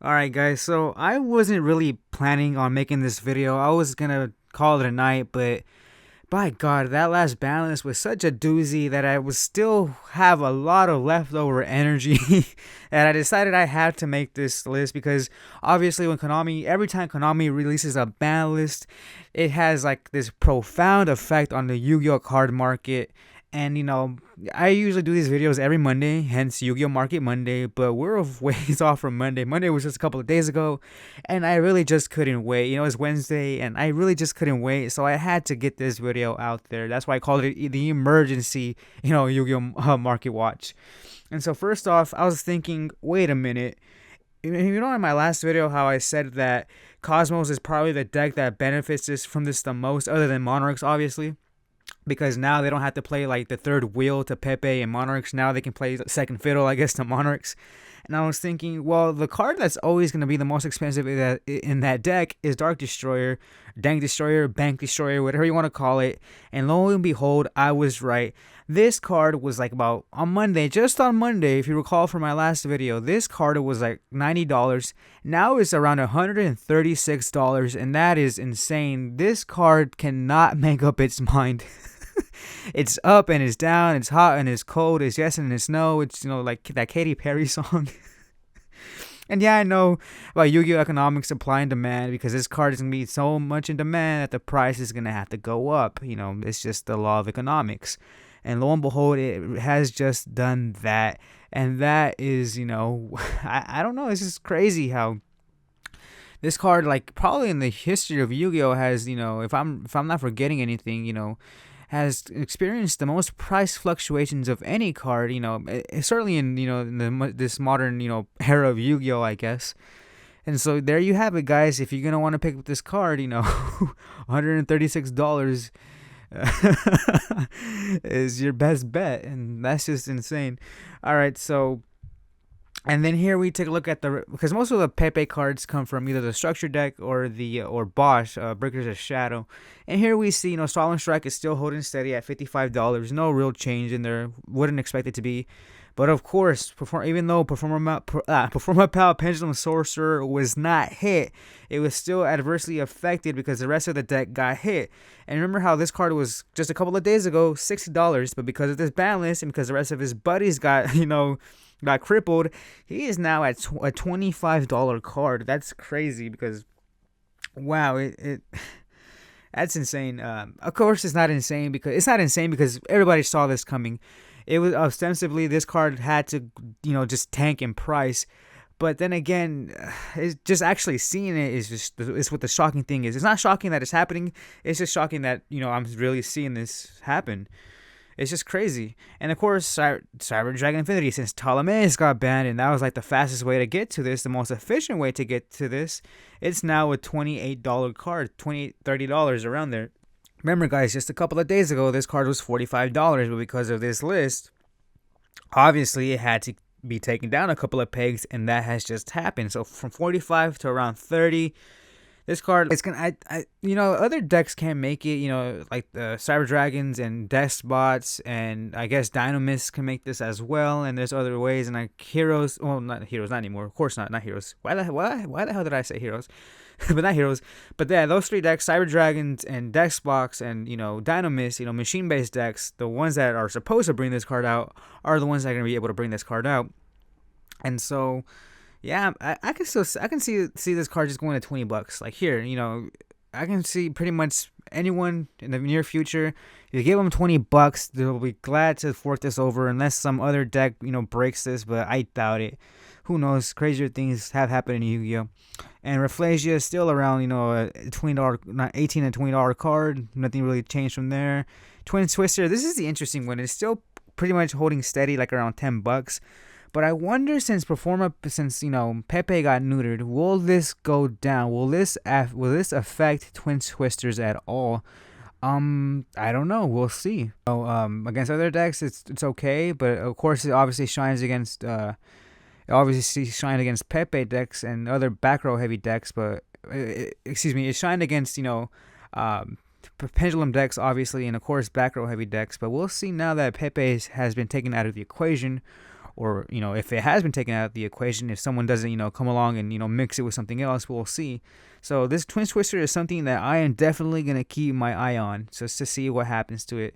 Alright guys, so I wasn't really planning on making this video. I was gonna call it a night, but by God, that last balance was such a doozy that I would still have a lot of leftover energy. And I decided I had to make this list because obviously every time Konami releases a ban list, it has like this profound effect on the Yu-Gi-Oh card market. And I usually do these videos every Monday, hence Yu-Gi-Oh Market Monday, but we're a ways off from Monday. Monday was just a couple of days ago, and I really just couldn't wait. It's Wednesday, and I really just couldn't wait, so I had to get this video out there. That's why I called it the emergency, Yu-Gi-Oh Market Watch. And so first off, I was thinking, wait a minute. In my last video, how I said that Cosmos is probably the deck that benefits from this the most, other than Monarchs, obviously, because now they don't have to play like the third wheel to Pepe and Monarchs. Now they can play second fiddle, I guess, to Monarchs. And I was thinking, well, the card that's always going to be the most expensive in that deck is Dark Destroyer, Dank Destroyer, Bank Destroyer, whatever you want to call it. And lo and behold, I was right. This card was like about on Monday, just on Monday, if you recall from my last video, this card was like $90. Now it's around $136, and that is insane. This card cannot make up its mind. It's up and it's down, it's hot and it's cold, it's yes and it's no. It's like that Katy Perry song. And yeah, I know about Yu-Gi-Oh economics, supply and demand, because this card is gonna be so much in demand that the price is gonna have to go up. It's just the law of economics. And lo and behold, it has just done that. And that is, I don't know. It's just crazy how this card, like probably in the history of Yu-Gi-Oh, has if I'm not forgetting anything, has experienced the most price fluctuations of any card. Certainly in this modern era of Yu-Gi-Oh, I guess. And so there you have it, guys. If you're gonna want to pick up this card, $136 is your best bet, and that's just insane. All right, so and then here we take a look at because most of the Pepe cards come from either the structure deck or Bosch, Breakers of Shadow. And here we see, Solemn Strike is still holding steady at $55. No real change in there. Wouldn't expect it to be. But of course, even though Performapal Pendulum Sorcerer was not hit, it was still adversely affected because the rest of the deck got hit. And remember how this card was just a couple of days ago $60, but because of this ban list and because the rest of his buddies got crippled, he is now at a $25 card. That's crazy because wow, it that's insane. Of course, it's not insane because everybody saw this coming. It was ostensibly this card had to, just tank in price. But then again, it's just actually seeing it is what the shocking thing is. It's not shocking that it's happening. It's just shocking that I'm really seeing this happen. It's just crazy. And of course, Cyber Dragon Infinity, since Ptolemaios got banned, and that was like the fastest way to get to this, the most efficient way to get to this, it's now a $28 card, $30 around there. Remember, guys, just a couple of days ago, this card was $45, but because of this list, obviously it had to be taken down a couple of pegs, and that has just happened. So from 45 to around 30. This card, it's gonna, other decks can make it, like the Cyber Dragons and Despots, and I guess Dynamis can make this as well. And there's other ways, and like Heroes, well, not Heroes, not anymore. Of course not Heroes. Why the hell did I say Heroes? But not Heroes. But yeah, those three decks, Cyber Dragons and Despots, and Dynamis, machine-based decks, the ones that are supposed to bring this card out are the ones that are gonna be able to bring this card out. And so yeah, I can see this card just going to $20. Like here, I can see pretty much anyone in the near future. If you give them $20, they'll be glad to fork this over, unless some other deck breaks this. But I doubt it. Who knows? Crazier things have happened in Yu-Gi-Oh. And Rafflesia is still around, a $20, not $18 and $20 card. Nothing really changed from there. Twin Twister. This is the interesting one. It's still pretty much holding steady, like around $10. But I wonder, since Pepe got neutered, will this go down? Will this affect Twin Twisters at all? I don't know. We'll see. So, against other decks, it's okay, but of course it obviously shines against Pepe decks and other back row heavy decks. But it shined against Pendulum decks, obviously, and of course back row heavy decks. But we'll see now that Pepe has been taken out of the equation. or if it has been taken out of the equation, if someone doesn't come along and mix it with something else, we'll see. So this Twin Twister is something that I am definitely gonna keep my eye on, just to see what happens to it.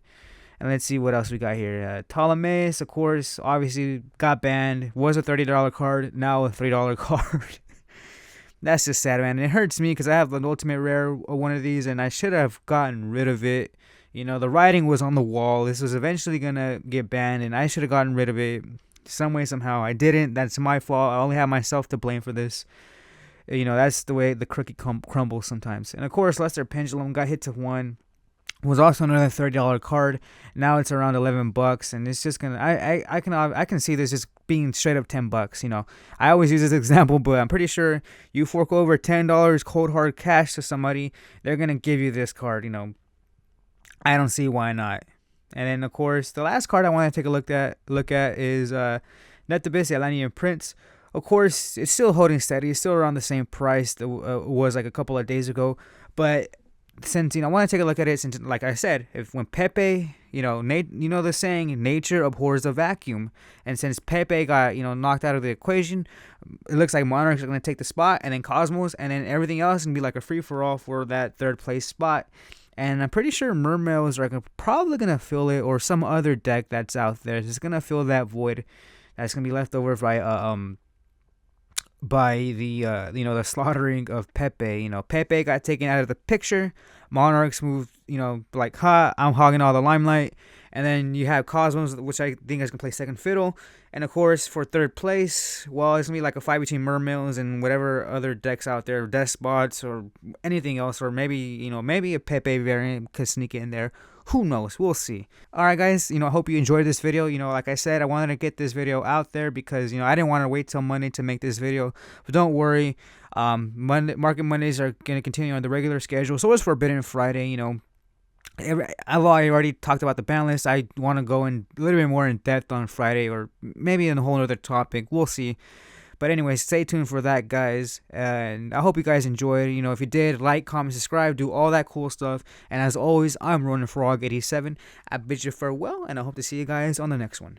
And let's see what else we got here. Ptolemaeus, of course, obviously got banned. Was a $30 card, now a $3 card. That's just sad, man. And it hurts me because I have an ultimate rare one of these, and I should have gotten rid of it. The writing was on the wall. This was eventually gonna get banned, and I should have gotten rid of it some way, somehow. I didn't. That's my fault. I only have myself to blame for this. That's the way the cookie crumbles sometimes. And of course, Lester Pendulum got hit to 1. Was also another $30 card. Now it's around $11, and it's just gonna. I can see this just being straight up $10. I always use this example, but I'm pretty sure you fork over $10 cold hard cash to somebody, they're gonna give you this card. I don't see why not. And then of course the last card I want to take a look at is Netabis Alanian Prince. Of course, it's still holding steady. It's still around the same price that was like a couple of days ago, but since I want to take a look at it, since like I said, when Pepe, the saying, nature abhors the vacuum, and since Pepe got knocked out of the equation, it looks like Monarchs are gonna take the spot, and then Cosmos, and then everything else is gonna be like a free for all for that third place spot. And I'm pretty sure Mermails are probably gonna fill it, or some other deck that's out there is gonna fill that void that's gonna be left over by the the slaughtering of Pepe. Pepe got taken out of the picture. Monarchs moved, like, I'm hogging all the limelight. And then you have Cosmos, which I think is gonna play second fiddle. And of course, for third place, well, it's gonna be like a fight between Mermails and whatever other decks out there, Despots or anything else, or maybe maybe a Pepe variant could sneak in there. Who knows? We'll see. All right, guys. I hope you enjoyed this video. Like I said, I wanted to get this video out there because I didn't want to wait till Monday to make this video. But don't worry, Market Mondays are gonna continue on the regular schedule. So is Forbidden Friday. I've already talked about the ban list. I want to go in a little bit more in depth on Friday, or maybe in a whole other topic. We'll see. But anyways, stay tuned for that, guys. And I hope you guys enjoyed. If you did, like, comment, subscribe, do all that cool stuff. And as always, I'm Ronin Frog 87. I bid you farewell, and I hope to see you guys on the next one.